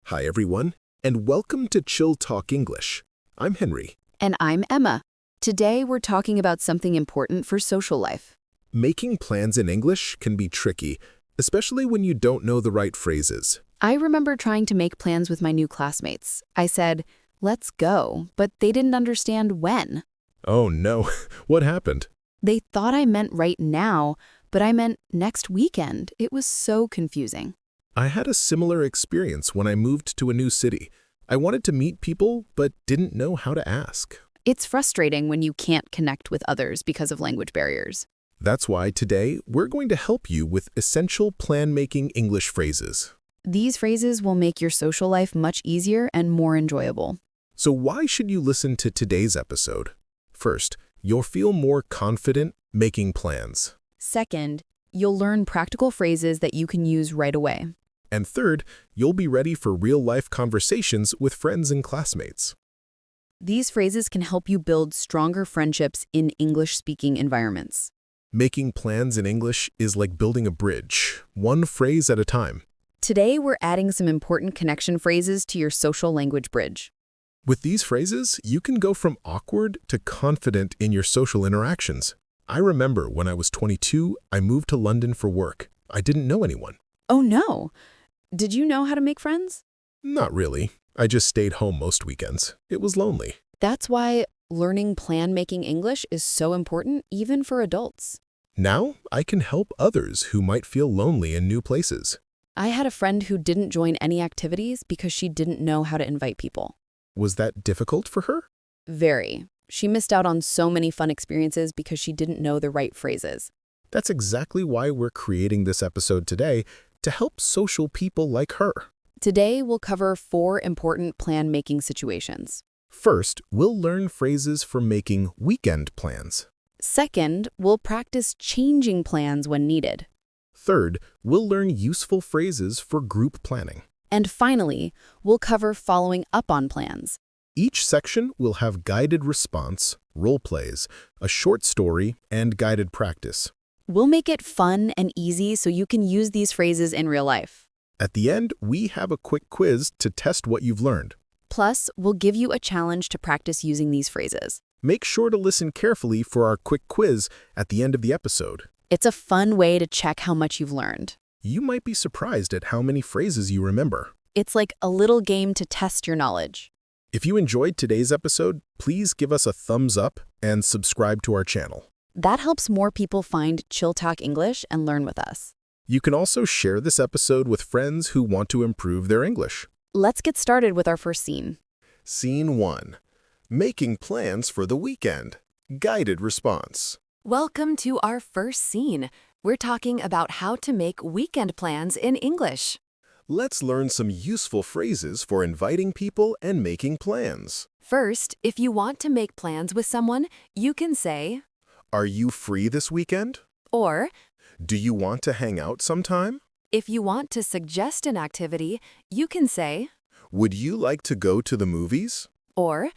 Hi everyone, and welcome to Chill Talk English. I'm Henry. And I'm Emma. Today we're talking about something important for social life. Making plans in English can be tricky, especially when you don't know the right phrases. I remember trying to make plans with my new classmates. I said, "Let's go," but they didn't understand when. Oh no, what happened? They thought I meant right now, but I meant next weekend. It was so confusing. I had a similar experience when I moved to a new city. I wanted to meet people, but didn't know how to ask. It's frustrating when you can't connect with others because of language barriers. That's why today we're going to help you with essential plan-making English phrases. These phrases will make your social life much easier and more enjoyable. So why should you listen to today's episode? First, you'll feel more confident making plans. Second, you'll learn practical phrases that you can use right away. And third, you'll be ready for real-life conversations with friends and classmates. These phrases can help you build stronger friendships in English-speaking environments. Making plans in English is like building a bridge, one phrase at a time. Today, we're adding some important connection phrases to your social language bridge. With these phrases, you can go from awkward to confident in your social interactions. I remember when I was 22, I moved to London for work. I didn't know anyone. Oh no! Did you know how to make friends? Not really. I just stayed home most weekends. It was lonely. That's why learning plan-making English is so important, even for adults. Now, I can help others who might feel lonely in new places. I had a friend who didn't join any activities because she didn't know how to invite people. Was that difficult for her? Very. She missed out on so many fun experiences because she didn't know the right phrases. That's exactly why we're creating this episode today, to help social people like her. Today, we'll cover 4 important plan-making situations. First, we'll learn phrases for making weekend plans. Second, we'll practice changing plans when needed. Third, we'll learn useful phrases for group planning. And finally, we'll cover following up on plans. Each section will have guided response, role plays, a short story, and guided practice. We'll make it fun and easy so you can use these phrases in real life. At the end, we have a quick quiz to test what you've learned. Plus, we'll give you a challenge to practice using these phrases. Make sure to listen carefully for our quick quiz at the end of the episode. It's a fun way to check how much you've learned. You might be surprised at how many phrases you remember. It's like a little game to test your knowledge. If you enjoyed today's episode, please give us a thumbs up and subscribe to our channel. That helps more people find Chill Talk English and learn with us. You can also share this episode with friends who want to improve their English. Let's get started with our first scene. Scene 1. Making plans for the weekend. Guided response. Welcome to our first scene. We're talking about how to make weekend plans in English. Let's learn some useful phrases for inviting people and making plans. First, if you want to make plans with someone, you can say, Are you free this weekend? or Do you want to hang out sometime? if you want to suggest an activity, you can say, Would you like to go to the movies? or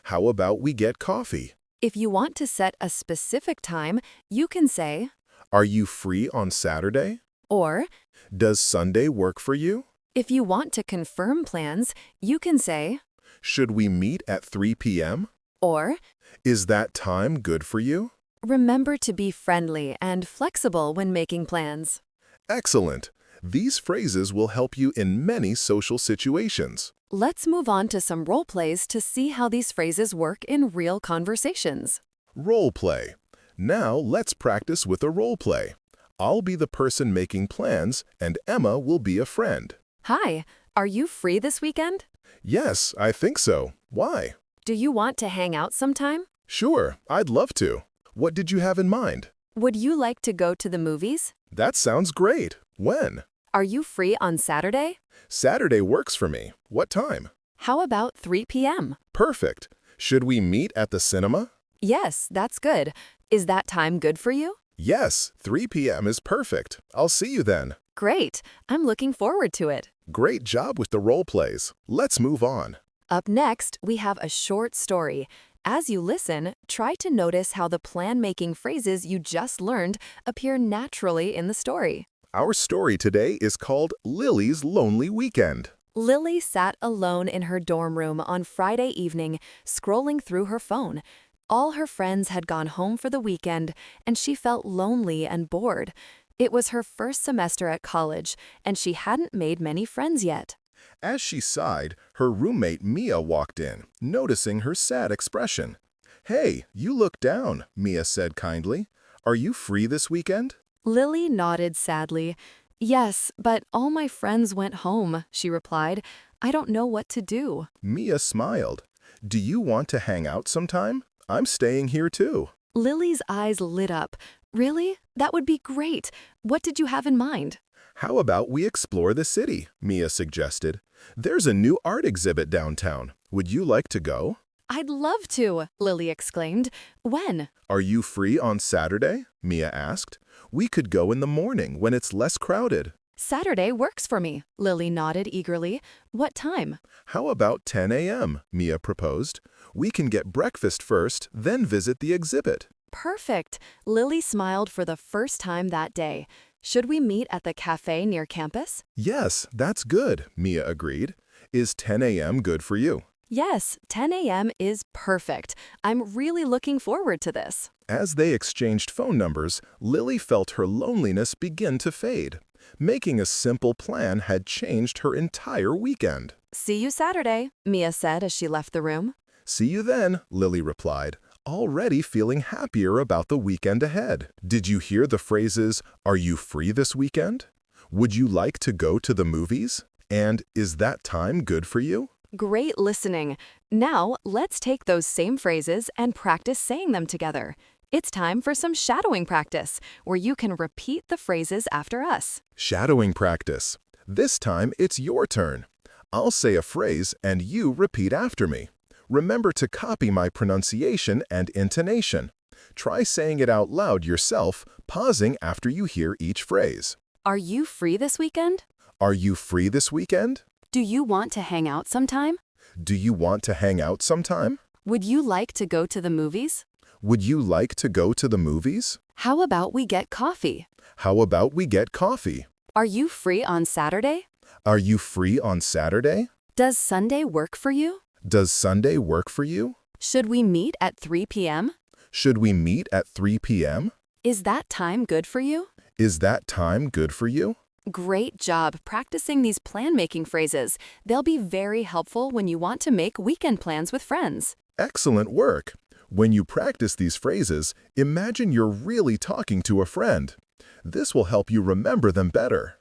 How about we get coffee? if you want to set a specific time, you can say, Are you free on Saturday? or Does Sunday work for you? if you want to confirm plans, you can say, Should we meet at 3 p.m.? or Is that time good for you? remember to be friendly and flexible when making plans. Excellent! These phrases will help you in many social situations. Let's move on to some role plays to see how these phrases work in real conversations. Role play. Now let's practice with a role play. I'll be the person making plans, and Emma will be a friend. Hi, are you free this weekend? Yes, I think so. Why? Do you want to hang out sometime? Sure, I'd love to. What did you have in mind? Would you like to go to the movies? That sounds great. When? Are you free on Saturday? Saturday works for me. What time? How about 3 p.m.? Perfect. Should we meet at the cinema? Yes, that's good. Is that time good for you? Yes, 3 p.m. is perfect. I'll see you then. Great. I'm looking forward to it. Great job with the role plays. Let's move on. Up next, we have a short story. As you listen, try to notice how the plan-making phrases you just learned appear naturally in the story. Our story today is called Lily's Lonely Weekend. Lily sat alone in her dorm room on Friday evening, scrolling through her phone. All her friends had gone home for the weekend, and she felt lonely and bored. It was her first semester at college, and she hadn't made many friends yet. As she sighed, her roommate Mia walked in, noticing her sad expression. "Hey, you look down," Mia said kindly. "Are you free this weekend?" Lily nodded sadly. Yes, but all my friends went home, she replied. I don't know what to do. Mia smiled. "Do you want to hang out sometime? I'm staying here too." Lily's eyes lit up. Really? That would be great. What did you have in mind? "How about we explore the city?" Mia suggested. "There's a new art exhibit downtown. Would you like to go?" I'd love to, Lily exclaimed. When? "Are you free on Saturday?" Mia asked. "We could go in the morning when it's less crowded." Saturday works for me, Lily nodded eagerly. What time? "How about 10 a.m.?" Mia proposed. "We can get breakfast first, then visit the exhibit." Perfect. Lily smiled for the first time that day. Should we meet at the cafe near campus? "Yes, that's good," Mia agreed. "Is 10 a.m. good for you?" Yes, 10 a.m. is perfect. I'm really looking forward to this. As they exchanged phone numbers, Lily felt her loneliness begin to fade. Making a simple plan had changed her entire weekend. See you Saturday, Mia said as she left the room. "See you then," Lily replied, already feeling happier about the weekend ahead. Did you hear the phrases, "Are you free this weekend?" "Would you like to go to the movies?" And "Is that time good for you?" Great listening. Now, let's take those same phrases and practice saying them together. It's time for some shadowing practice, where you can repeat the phrases after us. Shadowing practice. This time, it's your turn. I'll say a phrase and you repeat after me. Remember to copy my pronunciation and intonation. Try saying it out loud yourself, pausing after you hear each phrase. Are you free this weekend? Are you free this weekend? Do you want to hang out sometime? Do you want to hang out sometime? Would you like to go to the movies? Would you like to go to the movies? How about we get coffee? How about we get coffee? Are you free on Saturday? Are you free on Saturday? Does Sunday work for you? Does Sunday work for you? Should we meet at 3 p.m.? Should we meet at 3 p.m.? Is that time good for you? Is that time good for you? Great job practicing these plan-making phrases. They'll be very helpful when you want to make weekend plans with friends. Excellent work! When you practice these phrases, imagine you're really talking to a friend. This will help you remember them better.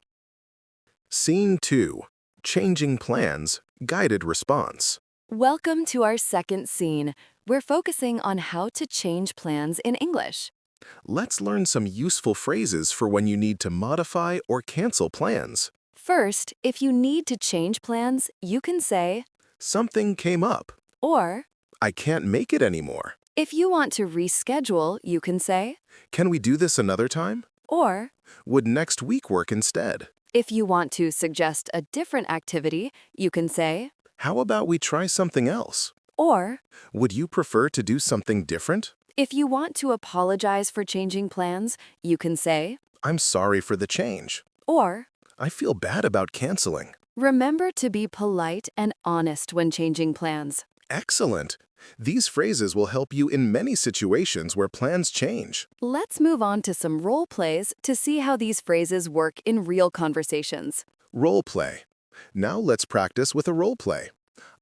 Scene 2. Changing plans, guided response. Welcome to our second scene. We're focusing on how to change plans in English. Let's learn some useful phrases for when you need to modify or cancel plans. First, if you need to change plans, you can say, Something came up. or I can't make it anymore. if you want to reschedule, you can say, Can we do this another time? or Would next week work instead? if you want to suggest a different activity, you can say, How about we try something else? or Would you prefer to do something different? if you want to apologize for changing plans, you can say, I'm sorry for the change. or I feel bad about canceling. remember to be polite and honest when changing plans. Excellent! These phrases will help you in many situations where plans change. Let's move on to some role plays to see how these phrases work in real conversations. Role play. Now let's practice with a role play.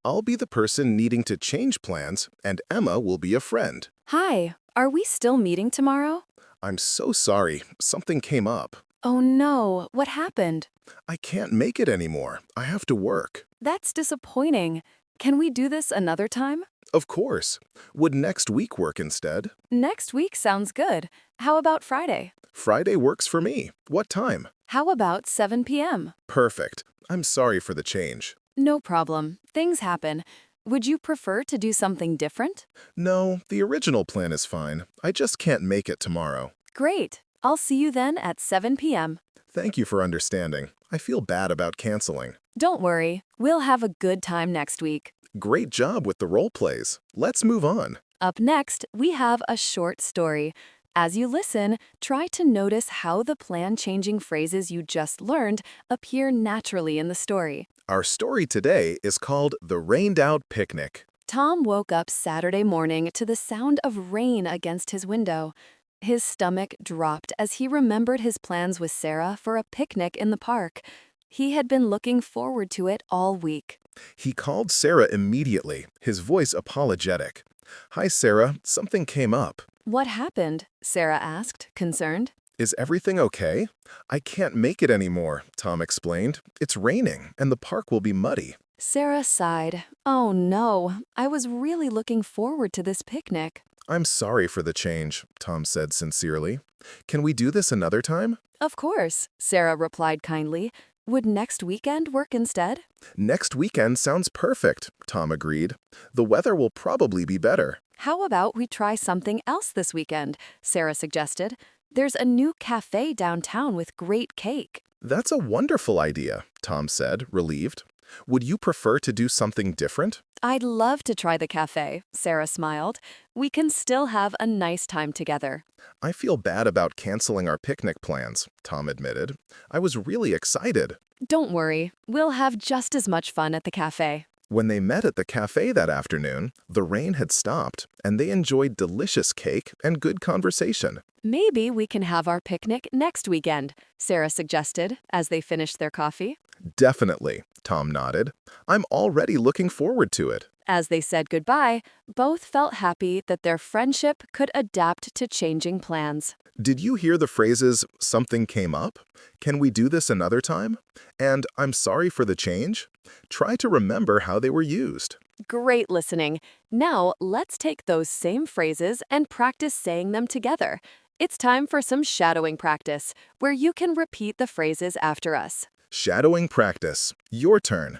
I'll be the person needing to change plans, and Emma will be a friend. Hi, are we still meeting tomorrow? I'm so sorry, something came up. Oh no, what happened? I can't make it anymore. I have to work. That's disappointing. Can we do this another time? Of course. Would next week work instead? Next week sounds good. How about Friday? Friday works for me. What time? How about 7 p.m.? Perfect. I'm sorry for the change. No problem. Things happen. Would you prefer to do something different? No, the original plan is fine. I just can't make it tomorrow. Great. I'll see you then at 7 p.m. Thank you for understanding. I feel bad about canceling. Don't worry. We'll have a good time next week. Great job with the role plays. Let's move on. Up next, we have a short story. As you listen, try to notice how the plan-changing phrases you just learned appear naturally in the story. Our story today is called The Rained-Out Picnic. Tom woke up Saturday morning to the sound of rain against his window. His stomach dropped as he remembered his plans with Sarah for a picnic in the park. He had been looking forward to it all week. He called Sarah immediately, his voice apologetic. "Hi, Sarah. Something came up. What happened? Sarah asked, concerned. Is everything okay? I can't make it anymore," Tom explained. "It's raining, and the park will be muddy." Sarah sighed. Oh no, I was really looking forward to this picnic. "I'm sorry for the change," Tom said sincerely. "Can we do this another time?" Of course, Sarah replied kindly. Would next weekend work instead? "Next weekend sounds perfect," Tom agreed. "The weather will probably be better." How about we try something else this weekend? Sarah suggested. There's a new cafe downtown with great cake. "That's a wonderful idea," Tom said, relieved. "Would you prefer to do something different?" I'd love to try the cafe, Sarah smiled. We can still have a nice time together. "I feel bad about canceling our picnic plans," Tom admitted. "I was really excited." Don't worry, we'll have just as much fun at the cafe. When they met at the cafe that afternoon, the rain had stopped, and they enjoyed delicious cake and good conversation. Maybe we can have our picnic next weekend, Sarah suggested as they finished their coffee. "Definitely," Tom nodded. "I'm already looking forward to it." As they said goodbye, both felt happy that their friendship could adapt to changing plans. Did you hear the phrases, "something came up"? "Can we do this another time?" And "I'm sorry for the change"? Try to remember how they were used. Great listening. Now let's take those same phrases and practice saying them together. It's time for some shadowing practice, where you can repeat the phrases after us. Shadowing practice. Your turn.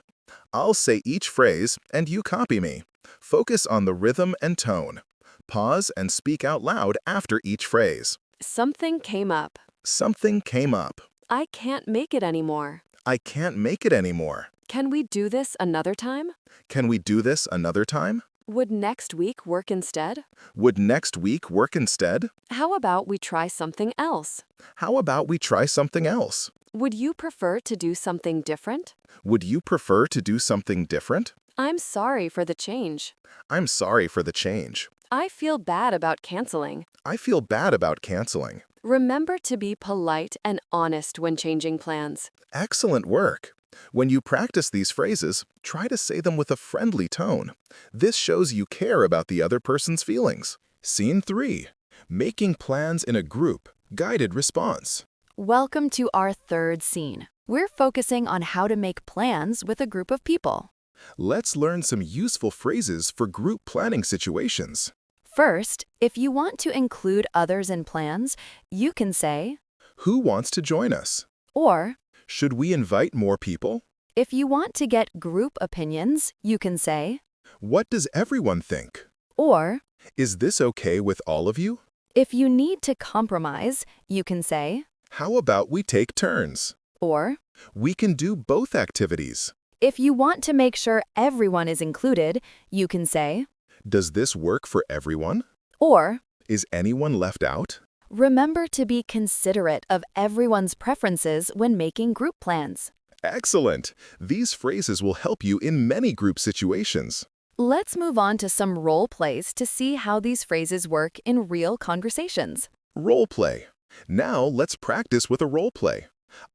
I'll say each phrase, and you copy me. Focus on the rhythm and tone. Pause and speak out loud after each phrase. Something came up. Something came up. I can't make it anymore. I can't make it anymore. Can we do this another time? Can we do this another time? Would next week work instead? Would next week work instead? How about we try something else? How about we try something else? Would you prefer to do something different? Would you prefer to do something different? I'm sorry for the change. I'm sorry for the change. I feel bad about canceling. I feel bad about canceling. Remember to be polite and honest when changing plans. Excellent work. When you practice these phrases, try to say them with a friendly tone. This shows you care about the other person's feelings. Scene 3. Making plans in a group. Guided response. Welcome to our third scene. We're focusing on how to make plans with a group of people. Let's learn some useful phrases for group planning situations. First, if you want to include others in plans, you can say, Who wants to join us? or Should we invite more people? if you want to get group opinions, you can say, What does everyone think? or Is this okay with all of you? if you need to compromise, you can say, How about we take turns? or We can do both activities. if you want to make sure everyone is included, you can say, Does this work for everyone? or Is anyone left out? remember to be considerate of everyone's preferences when making group plans. Excellent! These phrases will help you in many group situations. Let's move on to some role plays to see how these phrases work in real conversations. Role play. Now let's practice with a role play.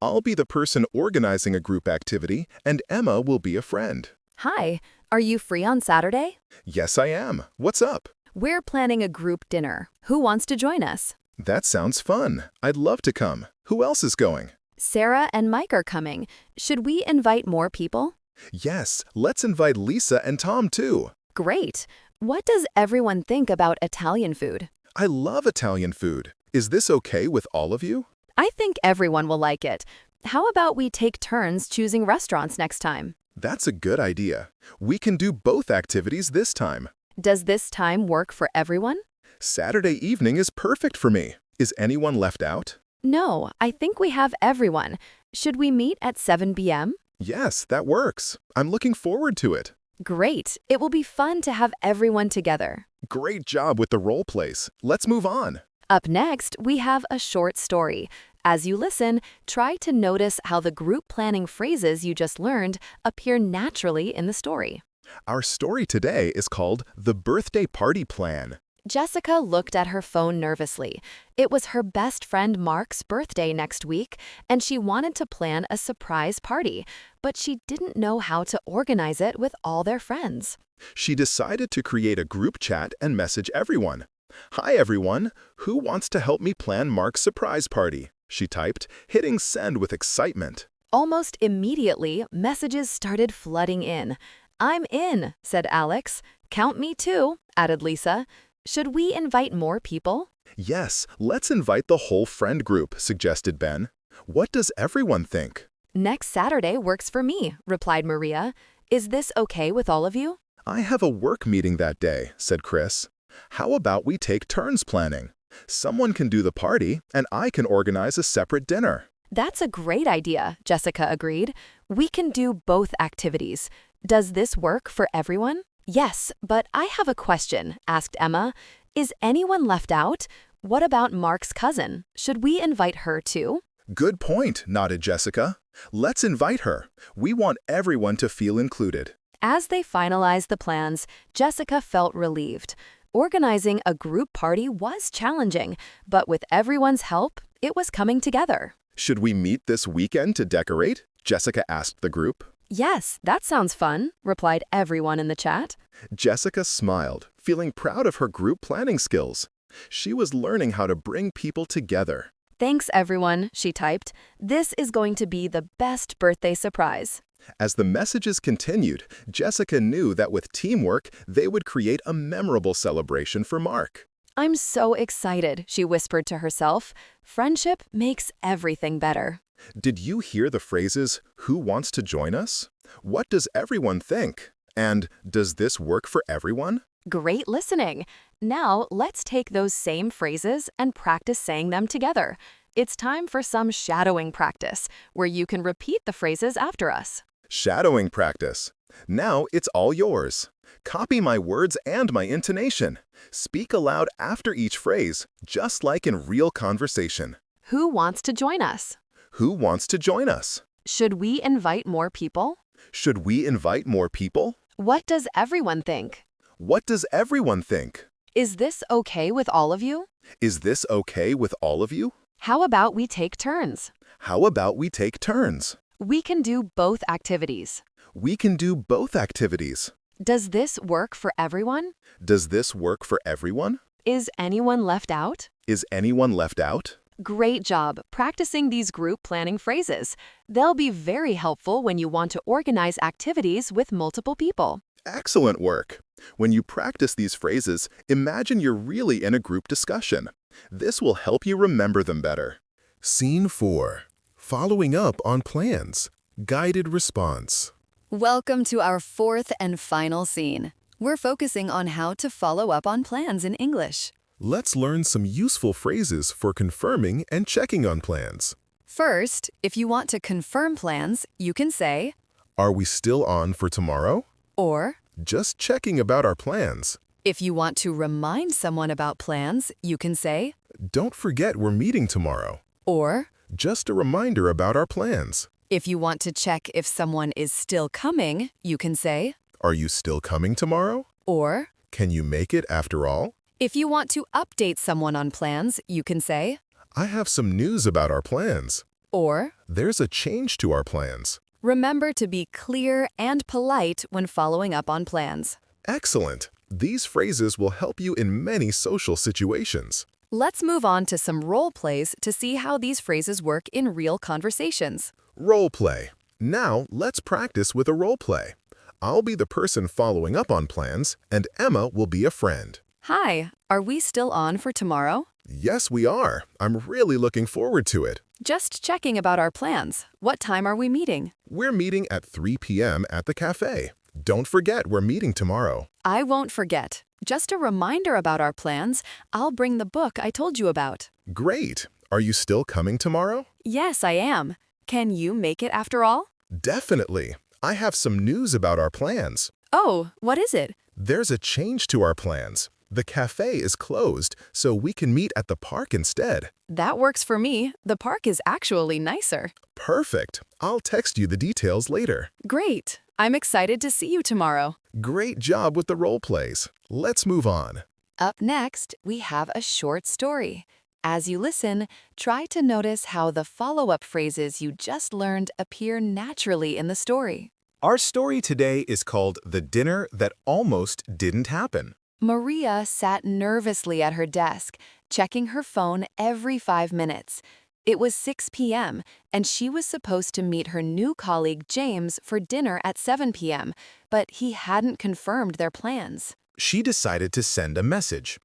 I'll be the person organizing a group activity, and Emma will be a friend. Hi, are you free on Saturday? Yes, I am. What's up? We're planning a group dinner. Who wants to join us? That sounds fun. I'd love to come. Who else is going? Sarah and Mike are coming. Should we invite more people? Yes, let's invite Lisa and Tom too. Great. What does everyone think about Italian food? I love Italian food. Is this okay with all of you? I think everyone will like it. How about we take turns choosing restaurants next time? That's a good idea. We can do both activities this time. Does this time work for everyone? Saturday evening is perfect for me. Is anyone left out? No, I think we have everyone. Should we meet at 7 p.m.? Yes, that works. I'm looking forward to it. Great. It will be fun to have everyone together. Great job with the role plays. Let's move on. Up next, we have a short story. As you listen, try to notice how the group planning phrases you just learned appear naturally in the story. Our story today is called The Birthday Party Plan. Jessica looked at her phone nervously. It was her best friend Mark's birthday next week, and she wanted to plan a surprise party, but she didn't know how to organize it with all their friends. She decided to create a group chat and message everyone. "Hi everyone, who wants to help me plan Mark's surprise party?" she typed, hitting send with excitement. Almost immediately, messages started flooding in. "I'm in," said Alex. "Count me too," added Lisa. "Should we invite more people?" "Yes, let's invite the whole friend group," suggested Ben. "What does everyone think?" "Next Saturday works for me," replied Maria. "Is this okay with all of you?" "I have a work meeting that day," said Chris. "How about we take turns planning? Someone can do the party, and I can organize a separate dinner." "That's a great idea," Jessica agreed. "We can do both activities. Does this work for everyone?" "Yes, but I have a question," asked Emma. "Is anyone left out? What about Mark's cousin? Should we invite her too?" "Good point," nodded Jessica. "Let's invite her. We want everyone to feel included." As they finalized the plans, Jessica felt relieved. Organizing a group party was challenging, but with everyone's help, it was coming together. "Should we meet this weekend to decorate?" Jessica asked the group. "Yes, that sounds fun," replied everyone in the chat. Jessica smiled, feeling proud of her group planning skills. She was learning how to bring people together. "Thanks, everyone," she typed. "This is going to be the best birthday surprise." As the messages continued, Jessica knew that with teamwork, they would create a memorable celebration for Mark. "I'm so excited," she whispered to herself. "Friendship makes everything better." Did you hear the phrases, "Who wants to join us?" "What does everyone think?" And "Does this work for everyone?" Great listening. Now let's take those same phrases and practice saying them together. It's time for some shadowing practice, where you can repeat the phrases after us. Shadowing practice. Now it's all yours. Copy my words and my intonation. Speak aloud after each phrase, just like in real conversation. Who wants to join us? Who wants to join us? Should we invite more people? Should we invite more people? What does everyone think? What does everyone think? Is this okay with all of you? Is this okay with all of you? How about we take turns? How about we take turns? We can do both activities. We can do both activities. Does this work for everyone? Does this work for everyone? Is anyone left out? Is anyone left out? Great job practicing these group planning phrases. They'll be very helpful when you want to organize activities with multiple people. Excellent work. When you practice these phrases, imagine you're really in a group discussion. This will help you remember them better. Scene 4. Following up on plans. Guided response. Welcome to our fourth and final scene. We're focusing on how to follow up on plans in English. Let's learn some useful phrases for confirming and checking on plans. First, if you want to confirm plans, you can say, "Are we still on for tomorrow?" or "Just checking about our plans." if you want to remind someone about plans, you can say, "Don't forget we're meeting tomorrow." or "Just a reminder about our plans." if you want to check if someone is still coming, you can say, "Are you still coming tomorrow?" or "Can you make it after all?" if you want to update someone on plans, you can say, "I have some news about our plans." or "There's a change to our plans." remember to be clear and polite when following up on plans. Excellent. These phrases will help you in many social situations. Let's move on to some role plays to see how these phrases work in real conversations. Role play. Now let's practice with a role play. I'll be the person following up on plans, and Emma will be a friend. Hi, are we still on for tomorrow? Yes, we are. I'm really looking forward to it. Just checking about our plans. What time are we meeting? We're meeting at 3 p.m. at the cafe. Don't forget we're meeting tomorrow. I won't forget. Just a reminder about our plans. I'll bring the book I told you about. Great. Are you still coming tomorrow? Yes, I am. Can you make it after all? Definitely. I have some news about our plans. Oh, what is it? There's a change to our plans. The cafe is closed, so we can meet at the park instead. That works for me. The park is actually nicer. Perfect. I'll text you the details later. Great. I'm excited to see you tomorrow. Great job with the role plays. Let's move on. Up next, we have a short story. As you listen, try to notice how the follow-up phrases you just learned appear naturally in the story. Our story today is called The Dinner That Almost Didn't Happen. Maria sat nervously at her desk, checking her phone every 5 minutes. It was 6 p.m., and she was supposed to meet her new colleague James for dinner at 7 p.m., but he hadn't confirmed their plans. She decided to send a message.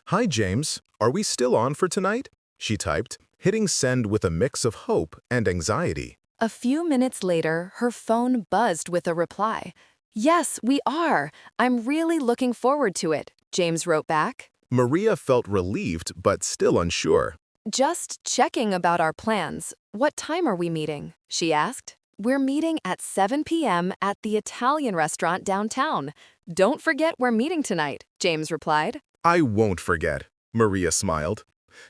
Hi, James. Are we still on for tonight? She typed, hitting send with a mix of hope and anxiety. A few minutes later, her phone buzzed with a reply. Yes, we are. I'm really looking forward to it, James wrote back. Maria felt relieved but still unsure. Just checking about our plans. What time are we meeting? She asked. We're meeting at 7 p.m. at the Italian restaurant downtown. Don't forget we're meeting tonight, James replied. I won't forget, Maria smiled.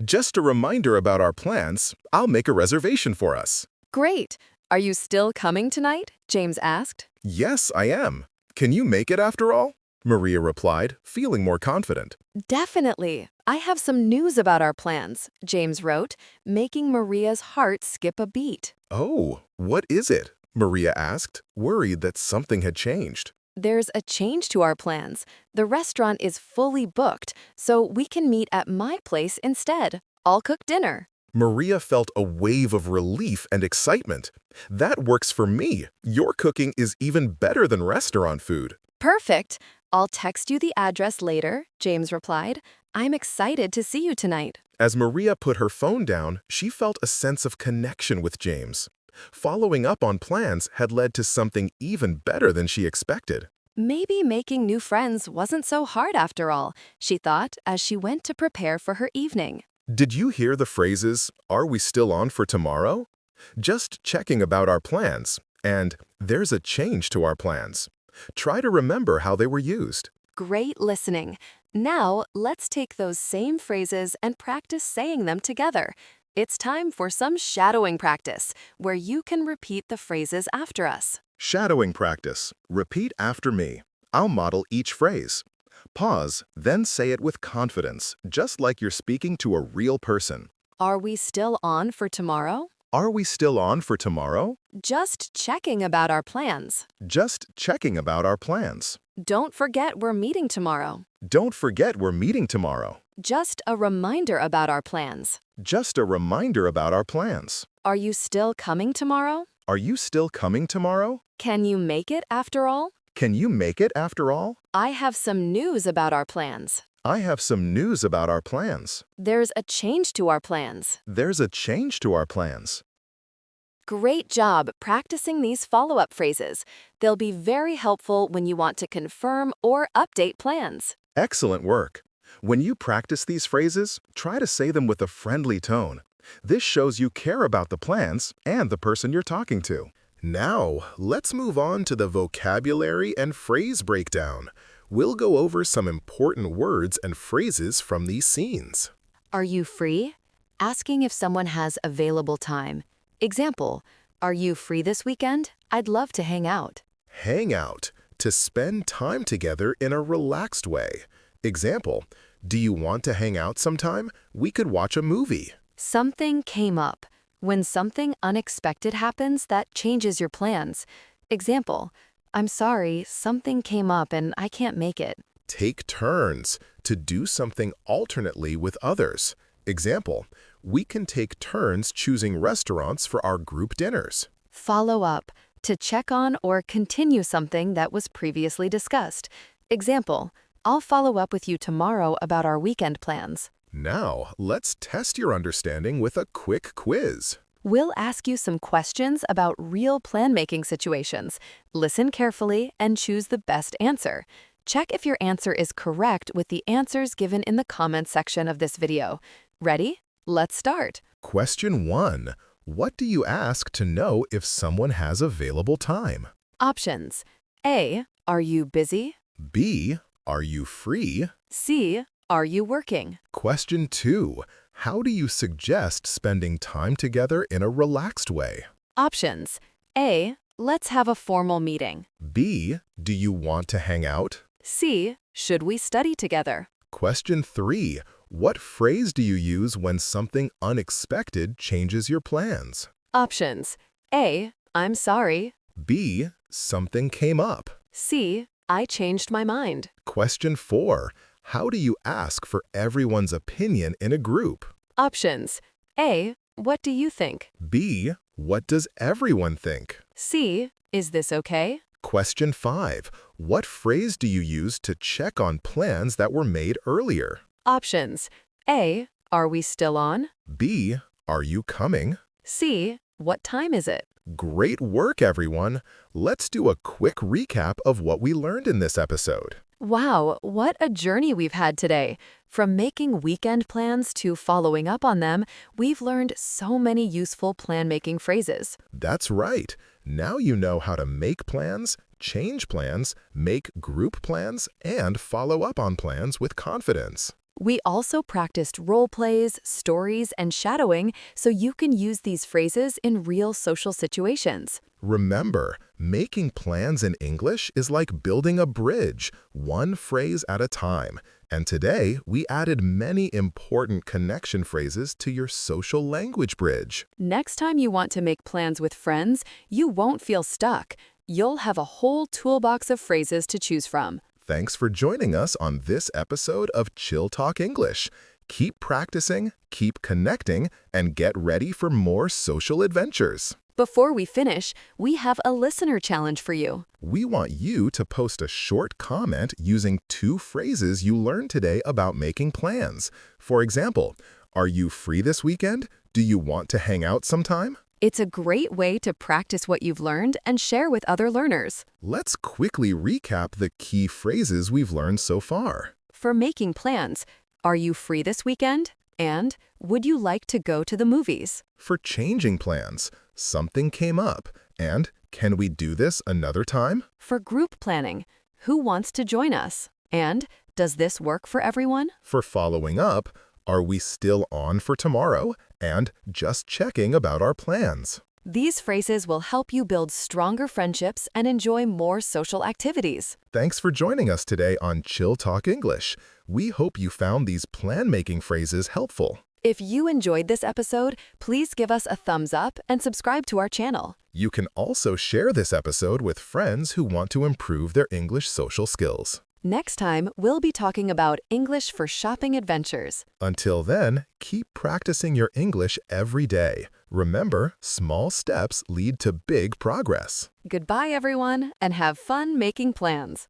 Just a reminder about our plans, I'll make a reservation for us. Great. Are you still coming tonight? James asked. Yes, I am. Can you make it after all? Maria replied, feeling more confident. Definitely. I have some news about our plans, James wrote, making Maria's heart skip a beat. Oh, what is it? Maria asked, worried that something had changed. There's a change to our plans. The restaurant is fully booked, so we can meet at my place instead. I'll cook dinner. Maria felt a wave of relief and excitement. That works for me. Your cooking is even better than restaurant food. Perfect. I'll text you the address later, James replied. I'm excited to see you tonight. As Maria put her phone down, she felt a sense of connection with James. Following up on plans had led to something even better than she expected. Maybe making new friends wasn't so hard after all, she thought as she went to prepare for her evening. Did you hear the phrases, "Are we still on for tomorrow?" Just checking about our plans, and "There's a change to our plans." Try to remember how they were used. Great listening. Now, let's take those same phrases and practice saying them together. It's time for some shadowing practice, where you can repeat the phrases after us. Shadowing practice. Repeat after me. I'll model each phrase. Pause, then say it with confidence, just like you're speaking to a real person. Are we still on for tomorrow? Are we still on for tomorrow? Just checking about our plans. Just checking about our plans. Don't forget we're meeting tomorrow. Don't forget we're meeting tomorrow. Just a reminder about our plans. Just a reminder about our plans. Are you still coming tomorrow? Are you still coming tomorrow? Can you make it after all? Can you make it after all? I have some news about our plans. I have some news about our plans. There's a change to our plans. There's a change to our plans. Great job practicing these follow-up phrases. They'll be very helpful when you want to confirm or update plans. Excellent work. When you practice these phrases, try to say them with a friendly tone. This shows you care about the plans and the person you're talking to. Now, let's move on to the vocabulary and phrase breakdown. We'll go over some important words and phrases from these scenes. Are you free? Asking if someone has available time. Example, are you free this weekend? I'd love to hang out. Hang out, to spend time together in a relaxed way. Example, do you want to hang out sometime? We could watch a movie. Something came up. When something unexpected happens that changes your plans. Example, I'm sorry, something came up and I can't make it. Take turns, to do something alternately with others. Example, we can take turns choosing restaurants for our group dinners. Follow up, to check on or continue something that was previously discussed. Example, I'll follow up with you tomorrow about our weekend plans. Now, let's test your understanding with a quick quiz. We'll ask you some questions about real plan-making situations. Listen carefully and choose the best answer. Check if your answer is correct with the answers given in the comments section of this video. Ready? Let's start. Question 1. What do you ask to know if someone has available time? Options. A. Are you busy? B. Are you free? C. Are you working? Question 2. How do you suggest spending time together in a relaxed way? Options. A. Let's have a formal meeting. B. Do you want to hang out? C. Should we study together? Question 3. What phrase do you use when something unexpected changes your plans? Options. A. I'm sorry. B. Something came up. C. I changed my mind. Question 4. How do you ask for everyone's opinion in a group? Options. A. What do you think? B. What does everyone think? C. Is this okay? Question 5. What phrase do you use to check on plans that were made earlier? Options. A. Are we still on? B. Are you coming? C. What time is it? Great work, everyone! Let's do a quick recap of what we learned in this episode. Wow, what a journey we've had today. From making weekend plans to following up on them, we've learned so many useful plan-making phrases. That's right. Now you know how to make plans, change plans, make group plans, and follow up on plans with confidence. We also practiced role plays, stories, and shadowing so you can use these phrases in real social situations. Remember, making plans in English is like building a bridge, one phrase at a time. And today, we added many important connection phrases to your social language bridge. Next time you want to make plans with friends, you won't feel stuck. You'll have a whole toolbox of phrases to choose from. Thanks for joining us on this episode of Chill Talk English. Keep practicing, keep connecting, and get ready for more social adventures. Before we finish, we have a listener challenge for you. We want you to post a short comment using 2 phrases you learned today about making plans. For example, are you free this weekend? Do you want to hang out sometime? It's a great way to practice what you've learned and share with other learners. Let's quickly recap the key phrases we've learned so far. For making plans, are you free this weekend? And would you like to go to the movies? For changing plans, something came up, and can we do this another time? For group planning, who wants to join us? And does this work for everyone? For following up, are we still on for tomorrow? And just checking about our plans. These phrases will help you build stronger friendships and enjoy more social activities. Thanks for joining us today on Chill Talk English. We hope you found these plan-making phrases helpful. If you enjoyed this episode, please give us a thumbs up and subscribe to our channel. You can also share this episode with friends who want to improve their English social skills. Next time, we'll be talking about English for shopping adventures. Until then, keep practicing your English every day. Remember, small steps lead to big progress. Goodbye, everyone, and have fun making plans.